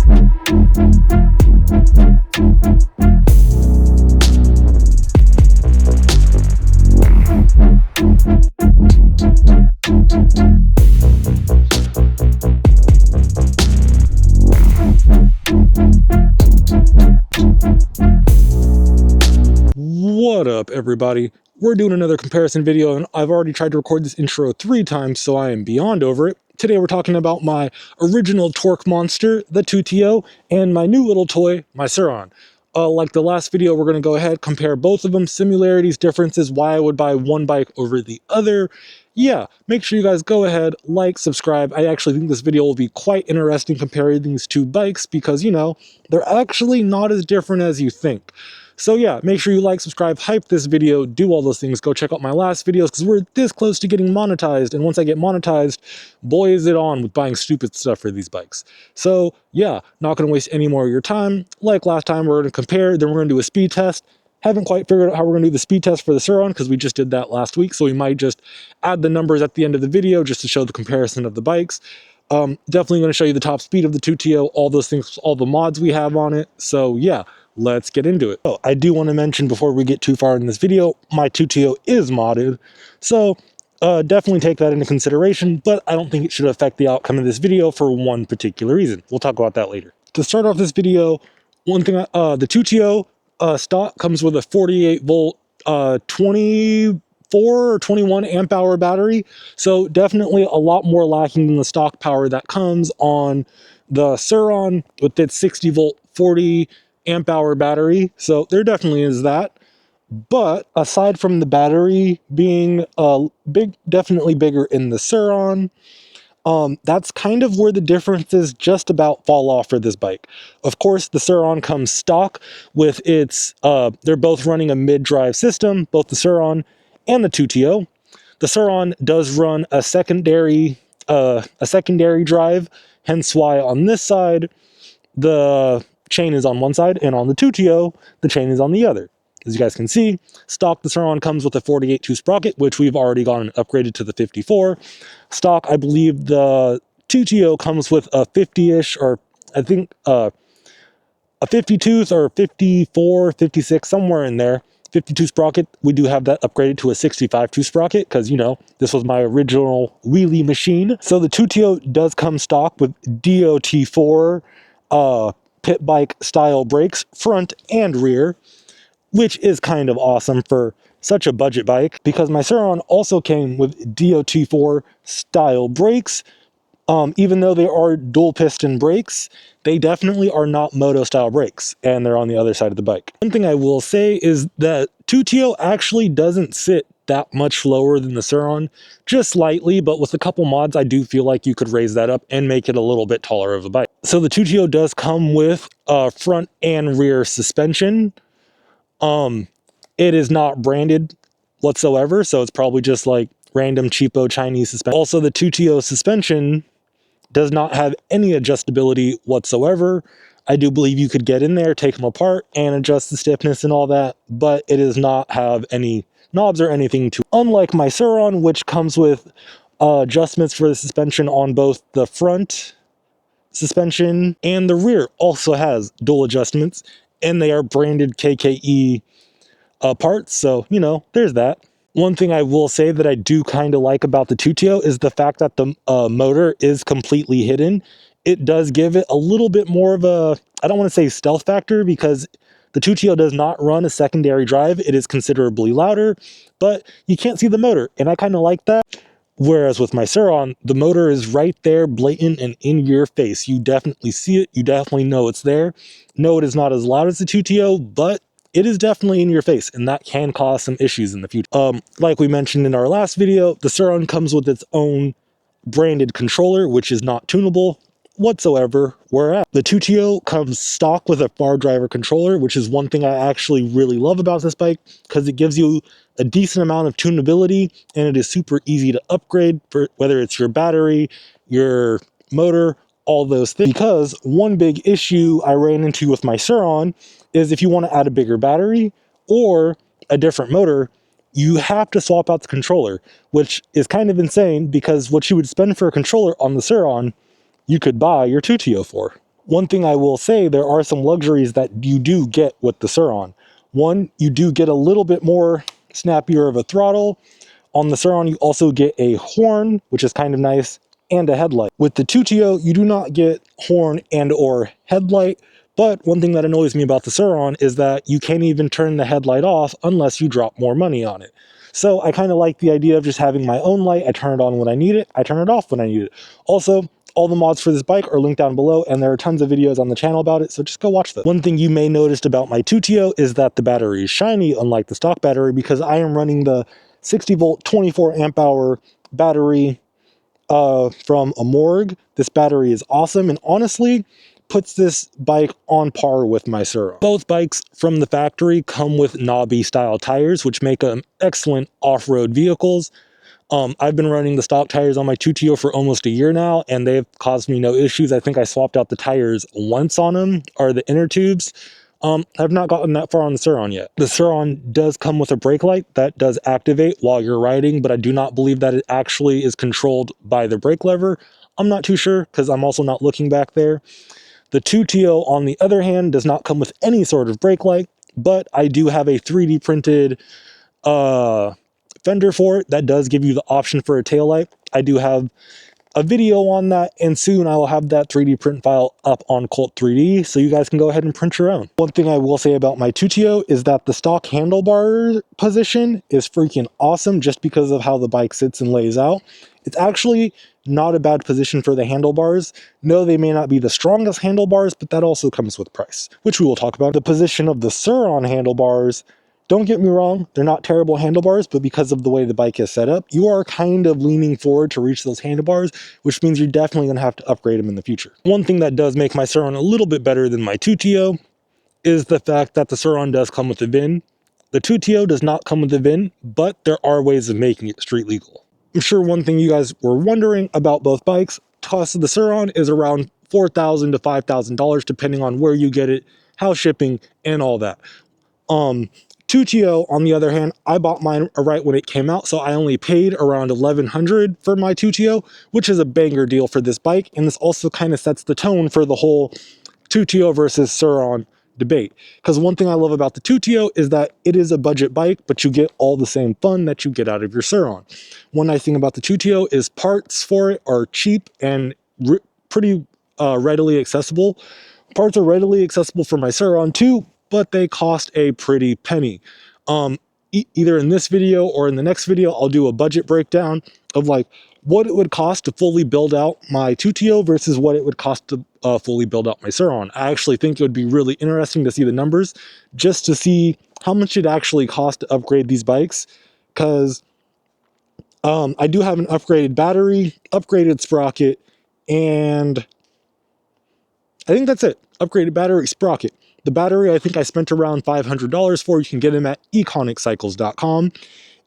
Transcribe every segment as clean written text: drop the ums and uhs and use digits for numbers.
What up, everybody? We're doing another comparison video, and I've already tried to record this intro 3 times, so I am beyond over it. Today we're talking about my original torque monster, the Tuttio, and my new little toy, my Surron. Like the last video, we're going to go ahead, compare both of them, similarities, differences, why I would buy one bike over the other. Yeah, make sure you guys go ahead, like, subscribe. I actually think this video will be quite interesting comparing these two bikes because, you know, they're actually not as different as you think. So yeah, make sure you like, subscribe, hype this video, do all those things. Go check out my last videos because we're this close to getting monetized. And once I get monetized, boy is it on with buying stupid stuff for these bikes. So yeah, not going to waste any more of your time. Like last time, we're going to compare, then we're going to do a speed test. Haven't quite figured out how we're going to do the speed test for the Surron because we just did that last week. So we might just add the numbers at the end of the video just to show the comparison of the bikes. Definitely going to show you the top speed of the Tuttio, all those things, all the mods we have on it. So yeah, let's get into it. Oh, I do want to mention before we get too far in this video, my Tuttio is modded. So definitely take that into consideration, but I don't think it should affect the outcome of this video for one particular reason. We'll talk about that later. To start off this video, one thing, the Tuttio stock comes with a 48 volt, 24 or 21 amp hour battery. So definitely a lot more lacking than the stock power that comes on the Surron with its 60 volt, 40 amp hour battery. So there definitely is that. But aside from the battery being definitely bigger in the Surron, that's kind of where the differences just about fall off for this bike. Of course, the Surron comes stock with its, they're both running a mid-drive system, both the Surron and the Tuttio. The Surron does run a secondary drive, hence why on this side, the chain is on one side, and on the Tuttio, the chain is on the other. As you guys can see, stock, the Surron comes with a 48.2 Sprocket, which we've already gone and upgraded to the 54. Stock, I believe the Tuttio comes with a 50-ish, or I think a 52 or 54, 56, somewhere in there. 52 Sprocket, we do have that upgraded to a 65.2 Sprocket, because, you know, this was my original wheelie machine. So the Tuttio does come stock with DOT4 pit bike style brakes, front and rear, which is kind of awesome for such a budget bike, because my Surron also came with DOT4 style brakes. Even though they are dual piston brakes, they definitely are not moto style brakes, and they're on the other side of the bike. One thing I will say is that Tuttio actually doesn't sit that much lower than the Surron, just slightly, but with a couple mods, I do feel like you could raise that up and make it a little bit taller of a bike. So the Tuttio does come with front and rear suspension. It is not branded whatsoever, so it's probably just like random cheapo Chinese suspension. Also, the Tuttio suspension does not have any adjustability whatsoever. I do believe you could get in there, take them apart, and adjust the stiffness and all that, but it does not have any knobs or anything to. Unlike my Surron, which comes with adjustments for the suspension on both the front suspension and the rear, also has dual adjustments, and they are branded KKE parts, so, you know, there's that. One thing I will say that I do kind of like about the Tuttio is the fact that the motor is completely hidden. It does give it a little bit more of a, I don't want to say stealth factor, because the Tuttio does not run a secondary drive. It is considerably louder, but you can't see the motor, and I kind of like that. Whereas with my Surron, the motor is right there, blatant and in your face. You definitely see it. You definitely know it's there. No, it is not as loud as the Tuttio, but it is definitely in your face, and that can cause some issues in the future. Like we mentioned in our last video, the Surron comes with its own branded controller, which is not tunable whatsoever, whereas the Tuttio comes stock with a Fardriver controller, which is one thing I actually really love about this bike, because it gives you a decent amount of tunability, and it is super easy to upgrade, for whether it's your battery, your motor, all those things. Because one big issue I ran into with my Surron is if you want to add a bigger battery or a different motor, you have to swap out the controller, which is kind of insane, because what you would spend for a controller on the Surron, you could buy your Tuttio for. One thing I will say, there are some luxuries that you do get with the Surron. One, you do get a little bit more snappier of a throttle. On the Surron, you also get a horn, which is kind of nice, and a headlight. With the Tuttio, you do not get horn and or headlight, but one thing that annoys me about the Surron is that you can't even turn the headlight off unless you drop more money on it. So I kind of like the idea of just having my own light. I turn it on when I need it, I turn it off when I need it. Also, all the mods for this bike are linked down below, and there are tons of videos on the channel about it, so just go watch them. One thing you may notice about my Tuttio is that the battery is shiny, unlike the stock battery, because I am running the 60 volt, 24 amp hour battery from a Morg. This battery is awesome, and honestly, puts this bike on par with my Surron. Both bikes from the factory come with knobby style tires, which make them excellent off-road vehicles. I've been running the stock tires on my Tuttio for almost a year now, and they've caused me no issues. I think I swapped out the tires once on them, or the inner tubes. I've not gotten that far on the Surron yet. The Surron does come with a brake light that does activate while you're riding, but I do not believe that it actually is controlled by the brake lever. I'm not too sure, because I'm also not looking back there. The Tuttio, on the other hand, does not come with any sort of brake light, but I do have a 3D printed fender for it that does give you the option for a taillight. I do have a video on that, and soon I will have that 3D print file up on Cult 3D, so you guys can go ahead and print your own. One thing I will say about my Tuttio is that the stock handlebar position is freaking awesome just because of how the bike sits and lays out. It's actually not a bad position for the handlebars. No, they may not be the strongest handlebars, but that also comes with price, which we will talk about. The position of the Surron handlebars, don't get me wrong, they're not terrible handlebars, but because of the way the bike is set up, you are kind of leaning forward to reach those handlebars, which means you're definitely going to have to upgrade them in the future. One thing that does make my Surron a little bit better than my Tuttio is the fact that the Surron does come with a VIN. The Tuttio does not come with a VIN, but there are ways of making it street legal. I'm sure one thing you guys were wondering about both bikes, cost of the Surron is around $4,000 to $5,000 depending on where you get it, how shipping, and all that. Tuttio, on the other hand, I bought mine right when it came out, so I only paid around $1,100 for my Tuttio, which is a banger deal for this bike, and this also kind of sets the tone for the whole Tuttio versus Surron debate. Because one thing I love about the Tuttio is that it is a budget bike, but you get all the same fun that you get out of your Surron. One nice thing about the Tuttio is parts for it are cheap and pretty readily accessible. Parts are readily accessible for my Surron too, but they cost a pretty penny. Either in this video or in the next video, I'll do a budget breakdown of like what it would cost to fully build out my Tuttio versus what it would cost to fully build out my Surron. I actually think it would be really interesting to see the numbers just to see how much it actually costs to upgrade these bikes, because I do have an upgraded battery, upgraded sprocket, and I think that's it. Upgraded battery, sprocket. The battery, I think I spent around $500 for. You can get them at econiccycles.com.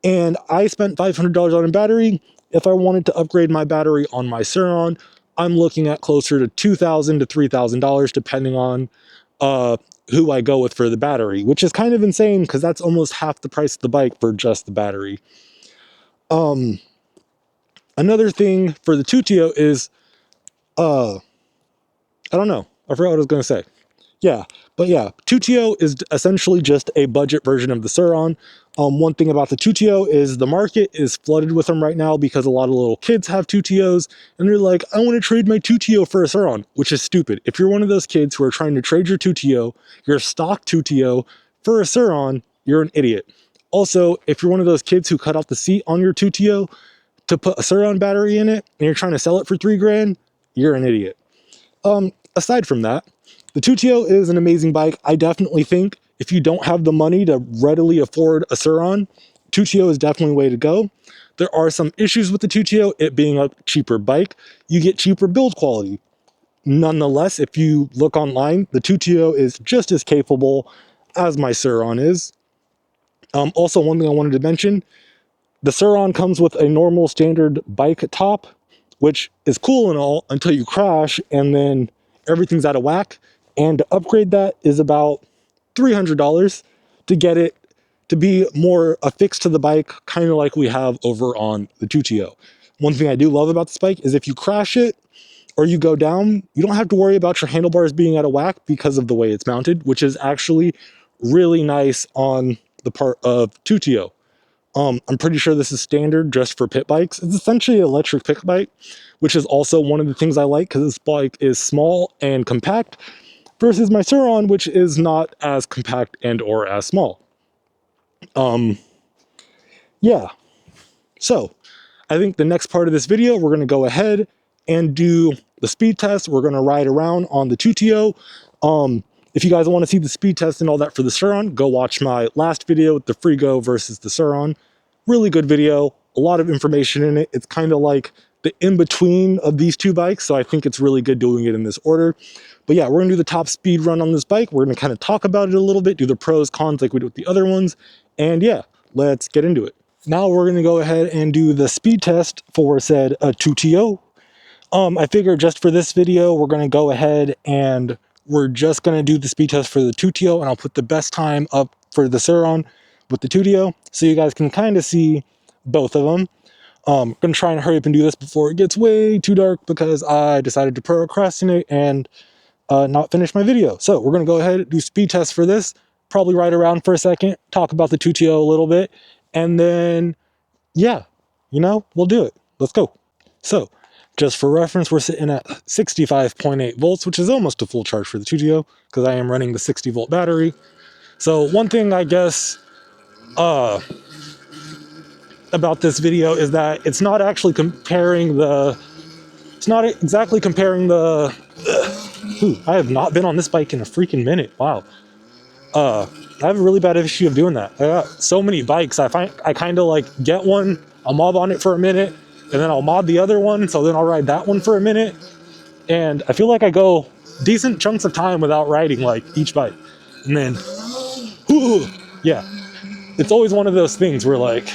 And I spent $500 on a battery. If I wanted to upgrade my battery on my Surron, I'm looking at closer to $2,000 to $3,000, depending on who I go with for the battery, which is kind of insane because that's almost half the price of the bike for just the battery. Another thing for the Tuttio is, I don't know. I forgot what I was going to say. Yeah, but yeah, Tuttio is essentially just a budget version of the Surron. One thing about the Tuttio is the market is flooded with them right now because a lot of little kids have Tuttios, and they're like, I want to trade my Tuttio for a Surron, which is stupid. If you're one of those kids who are trying to trade your Tuttio, your stock Tuttio, for a Surron, you're an idiot. Also, if you're one of those kids who cut off the seat on your Tuttio to put a Surron battery in it, and you're trying to sell it for $3,000, you're an idiot. Aside from that, the Tuttio is an amazing bike. I definitely think if you don't have the money to readily afford a Surron, Tuttio is definitely a way to go. There are some issues with the Tuttio, it being a cheaper bike. You get cheaper build quality. Nonetheless, if you look online, the Tuttio is just as capable as my Surron is. Also, one thing I wanted to mention, the Surron comes with a normal standard bike top, which is cool and all until you crash and then everything's out of whack. And to upgrade that is about $300 to get it to be more affixed to the bike, kind of like we have over on the Tuttio. One thing I do love about this bike is if you crash it, or you go down, you don't have to worry about your handlebars being out of whack because of the way it's mounted, which is actually really nice on the part of Tuttio. I'm pretty sure this is standard just for pit bikes. It's essentially an electric pit bike, which is also one of the things I like because this bike is small and compact versus my Surron, which is not as compact and or as small. Yeah. So I think the next part of this video, we're going to go ahead and do the speed test. We're going to ride around on the Tuttio. If you guys want to see the speed test and all that for the Surron, go watch my last video with the Frigo versus the Surron. Really good video, a lot of information in it. It's kind of like the in-between of these two bikes, so I think it's really good doing it in this order. But yeah, we're going to do the top speed run on this bike. We're going to kind of talk about it a little bit, do the pros, cons like we did with the other ones, and yeah, let's get into it. Now we're going to go ahead and do the speed test for said Tuttio. I figured just for this video, we're going to go ahead and we're just going to do the speed test for the Tuttio, and I'll put the best time up for the Surron with the Tuttio, so you guys can kind of see both of them. I'm going to try and hurry up and do this before it gets way too dark because I decided to procrastinate and not finish my video. So we're going to go ahead and do speed test for this, probably ride around for a second, talk about the Tuttio a little bit, and then, yeah, you know, we'll do it. Let's go. So, just for reference, we're sitting at 65.8 volts, which is almost a full charge for the Tuttio, because I am running the 60 volt battery. So one thing I guess about this video is that it's not actually comparing the, I have not been on this bike in a freaking minute. Wow. I have a really bad issue of doing that. I got so many bikes. I kind of like get one, I'll mob on it for a minute, and then I'll mod the other one, so then I'll ride that one for a minute. And I feel like I go decent chunks of time without riding like each bike. And then, yeah, it's always one of those things where like,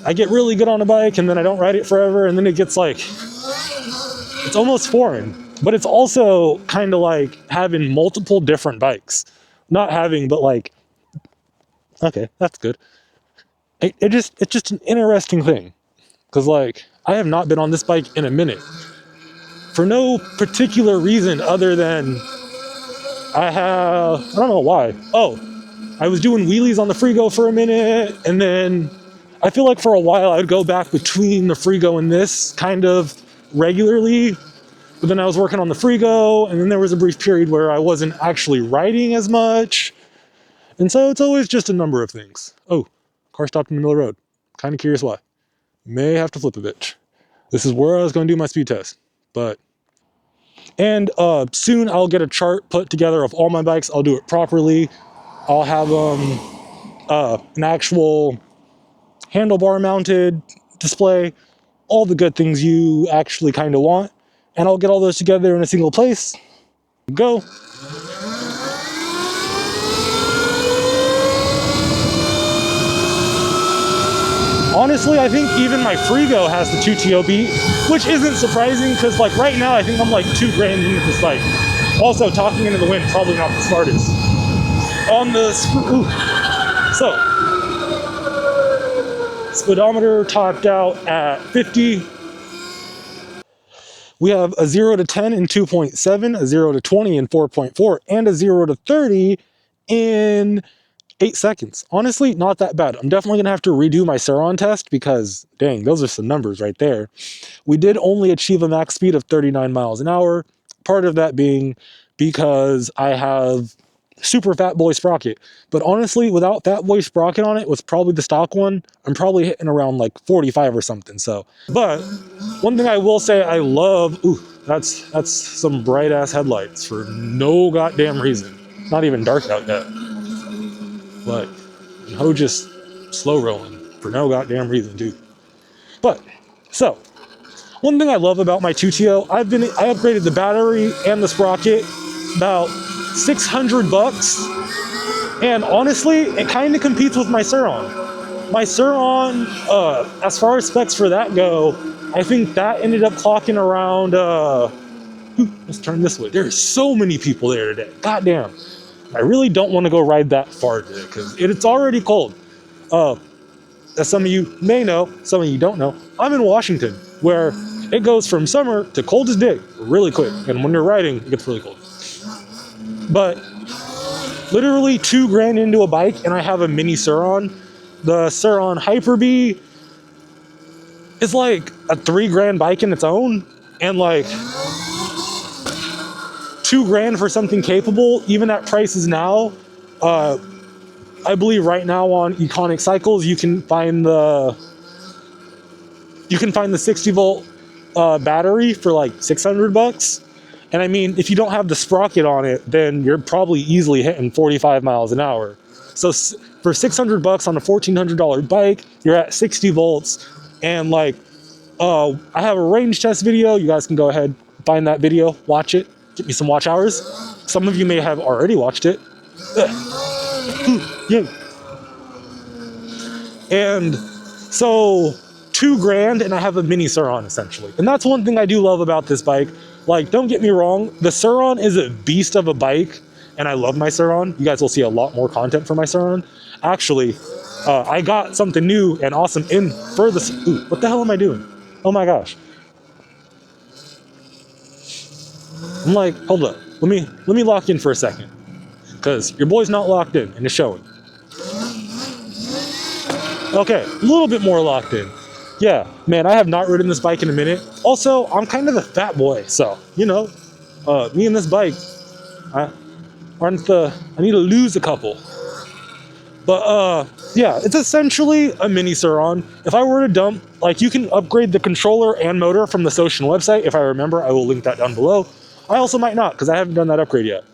I get really good on a bike and then I don't ride it forever, and then it gets like, it's almost foreign. But it's also kind of like having multiple different bikes. Not having, but like, okay, that's good. It's just an interesting thing. Because like, I have not been on this bike in a minute. For no particular reason other than I don't know why. Oh, I was doing wheelies on the Frigo for a minute, and then I feel like for a while I'd go back between the Frigo and this kind of regularly. But then I was working on the Frigo, and then there was a brief period where I wasn't actually riding as much. And so it's always just a number of things. Oh, car stopped in the middle of the road. Kind of curious why. May have to flip a bit. This is where I was going to do my speed test. And soon I'll get a chart put together of all my bikes. I'll do it properly. I'll have an actual handlebar mounted display. All the good things you actually kind of want. And I'll get all those together in a single place. Go. Honestly, I think even my Frigo has the Tuttio beat, which isn't surprising because like right now I think I'm like 2 grand into this bike. Also, talking into the wind, probably not the smartest. On the, so, speedometer topped out at 50. We have a 0 to 10 in 2.7, a 0 to 20 in 4.4, and a 0 to 30 in 8 seconds. Honestly, not that bad. I'm definitely going to have to redo my Surron test because, dang, those are some numbers right there. We did only achieve a max speed of 39 miles an hour. Part of that being because I have super Fat Boy Sprocket. But honestly, without Fat Boy Sprocket on it, with probably the stock one, I'm probably hitting around like 45 or something. So, but one thing I will say I love, that's some bright ass headlights for no goddamn reason. Not even dark out yet. But just slow rolling for no goddamn reason, dude. But so one thing I love about my Tuttio, I upgraded the battery and the sprocket about $600, and honestly, it kind of competes with my Surron. My Surron, as far as specs for that go, I think that ended up clocking around. Let's turn this way. There's so many people there today. Goddamn. I really don't want to go ride that far today because it's already cold. As some of you may know, some of you don't know, I'm in Washington, where It goes from summer to cold as day really quick. And when you're riding, it gets really cold. But literally $2,000 into a bike, and I have a mini Surron. The Surron Hyper-B is like a $3,000 bike in its own, and like $2,000 for something capable, even at prices now. I believe right now on Econic Cycles you can find the 60 volt battery for like $600. And I mean, if you don't have the Sprocket on it, then you're probably easily hitting 45 miles an hour. So for $600 on a $1,400 bike, you're at 60 volts. And like, I have a range test video. You guys can go ahead, find that video, watch it, get me some watch hours. Some of you may have already watched it. Yay. And so $2,000, and I have a mini Surron essentially. And that's one thing I do love about this bike. Like, don't get me wrong, the Surron is a beast of a bike, and I love my Surron. You guys will see a lot more content for my Surron. Actually, I got something new and awesome in for this. Ooh, what the hell am I doing? Oh my gosh. I'm like, hold up. Let me lock in for a second, because your boy's not locked in, and it's showing. Okay, a little bit more locked in. Yeah, man, I have not ridden this bike in a minute. Also, I'm kind of a fat boy, so, you know, me and this bike, I need to lose a couple. But, yeah, it's essentially a mini Surron. If I were to dump, like, you can upgrade the controller and motor from the Socian website. If I remember, I will link that down below. I also might not, because I haven't done that upgrade yet.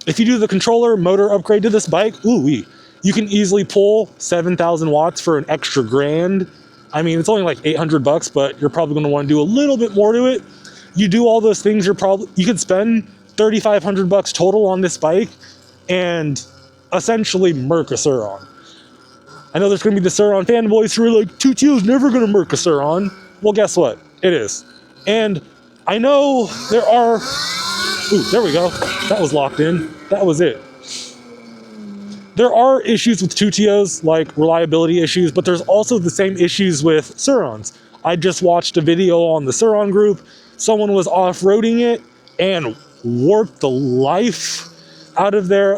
If you do the controller motor upgrade to this bike, ooh-wee, you can easily pull 7,000 watts for an extra $1,000. I mean, it's only like $800, but you're probably going to want to do a little bit more to it. You do all those things, you could spend $3,500 total on this bike and essentially murk a Surron. I know there's going to be the Surron fanboys who are like, Tuttio's never going to murk a Surron. Well, guess what? It is. And I know there are... Ooh, there we go. That was locked in. That was it. There are issues with Tuttios, like reliability issues, but there's also the same issues with Surrons. I just watched a video on the Surron group. Someone was off-roading it and warped the life out of their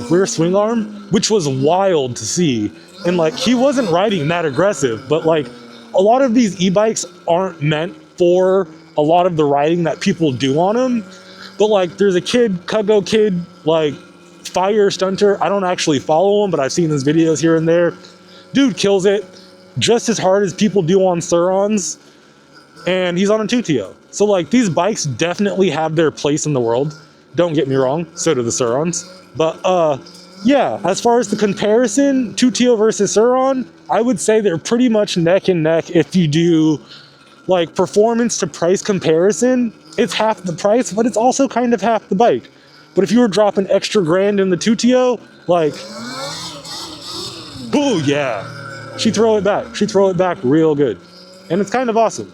rear swing arm, which was wild to see. And like, he wasn't riding that aggressive, but like, a lot of these e-bikes aren't meant for a lot of the riding that people do on them. But like, there's a Kugo kid, like, fire stunter. I don't actually follow him, but I've seen his videos here and there. Dude kills it just as hard as people do on Surrons, and he's on a Tuttio. So like, these bikes definitely have their place in the world. Don't get me wrong, so do the Surrons. But yeah, as far as the comparison, Tuttio versus Surron, I would say they're pretty much neck and neck. If you do like performance to price comparison, it's half the price, but it's also kind of half the bike. But if you were dropping extra $1,000 in the Tuttio, like, ooh, yeah, she'd throw it back. She'd throw it back real good. And it's kind of awesome.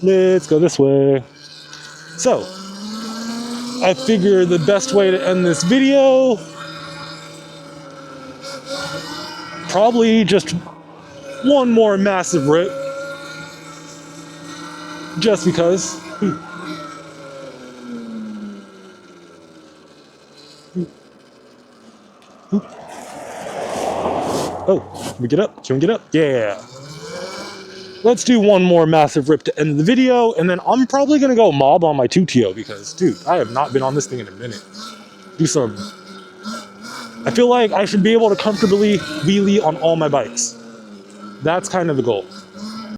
Let's go this way. So, I figure the best way to end this video, probably just one more massive rip. Just because. Oh, can we get up? Can we get up? Yeah. Let's do one more massive rip to end the video, and then I'm probably going to go mob on my Tuttio because, dude, I have not been on this thing in a minute. Do some... I feel like I should be able to comfortably wheelie on all my bikes. That's kind of the goal.